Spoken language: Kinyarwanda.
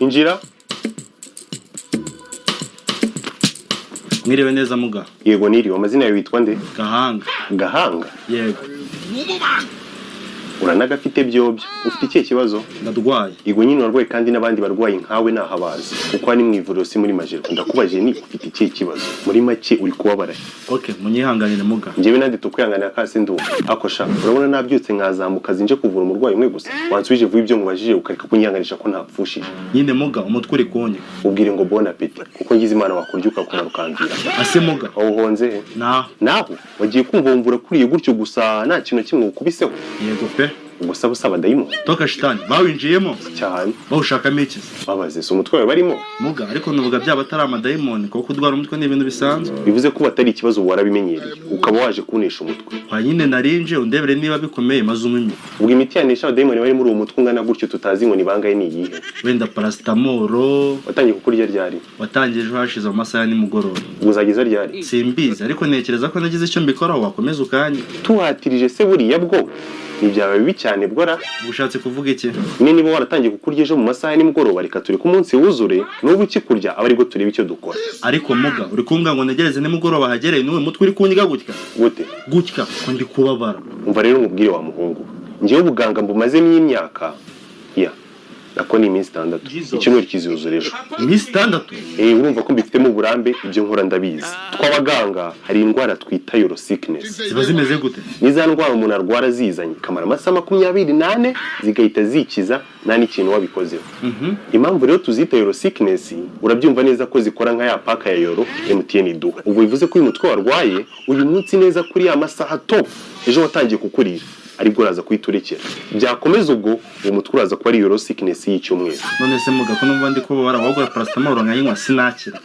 injira. Mwiriwe neza muga. Yego niriwe. Amazina yawe witwa nde? Gahanga. Gahanga? Yego. Uranagafite byobyo. Ufite ikihe kibazo? Ndarwaye. Yego nyine warwaye kandi n'abandi barwaye nkawe nahabazi. Kuko ari mu ivuriro si muri majero. Ndakubajije ni ufite ikihe kibazo? Muri make uri kubabara. Okay, munyihanganire muga. Njyewe nandi tukwihanganira kasi ndumva. Akosha, urabona nabyutse nkazamuka zinje kuvura umurwayi umwe gusa. Wansubije vuba ibyo nkubajije ukareka kunyihanganisha ko ntapfushije. Nyine muga umutwe uri kunye. Ubwire ngo bon appétit. Kuko ngize Imana wakurya kumara ukambira. Ase muga. Aho honze he? Naho wagiye kumva mvura kuriye gutyo gusa nta kintu kimwe ukubiseho. Yego pe. Gusa busaba dayimo. Toka shitani, bawinjiyemo cyane. Bawushakamo iki? Babaze so umutwe wawe barimo. Muga, ariko nuvuga byaba atari amadayimoni kuko kudwara umutwe ni ibintu bisanzwe. Bivuze ko batari ikibazo warabimenyereye ukaba waje kunesha umutwe. Kwa nyine narinje undebere niba bikomeye maze umimi. Ubwo imiti yanesha abadayimoni bari muri uwo mutwe ungana gutyo tutazi ngo ni bangaye ni iyihe. Wenda paracetamol. Watangiye kukurya ryari? Watangije hashize mu masaha nimugoroba. Uzageza ryari? Simbizi ariko nekereza ko nagize icyo mbikoraho wakomeza ukanye. Tuhatirije se buriya bwo nibyawe bibi cyane bwora. Ubushatse kuvuga iki? Niba waratangiye kukurya ejo mu masaha nimugoroba reka turi ku munsi wuzure n'ubu ukikurya aba aribwo tureba icyo dukora. Ariko muga uri kumbwa ngo negereze nimugoroba hagereye n'uwe mutwe uri kunyiga gutya. Gute? Gutya ko ndi kubabara. Umva rero nkubwire wa muhungu. Ngiye ubuganga mbumazemo imyaka. Nako ni iminsi 6. Icyumweru kizuzura ejo. Iminsi 6? Urumva ko mbifitemo uburambe ibyo nkora ndabizi. Twabaganga hari indwara twita euro sickness. Ziba zimeze gute? Niza ndwara umuntu arwara zizanye kamara amasaha 28 zigahita zikiza nta n'ikintu wabikozeho. Impamvu rero tuzita euro sickness urabyumva neza ko zikora nka ya paka ya euro MTN iduha. Ubwo bivuze ko uyu mutwe warwaye uyu munsi neza kuri ya masaha top ejo watangiye kukurira. Aribwo uraza kwiturekera. Byakomeza ubwo uwo mutwe uraza kuba ari euro sickness y'icyumweru. None se muga ko numva ndi ko bara wagura paracetamol nkayinywa sinakira.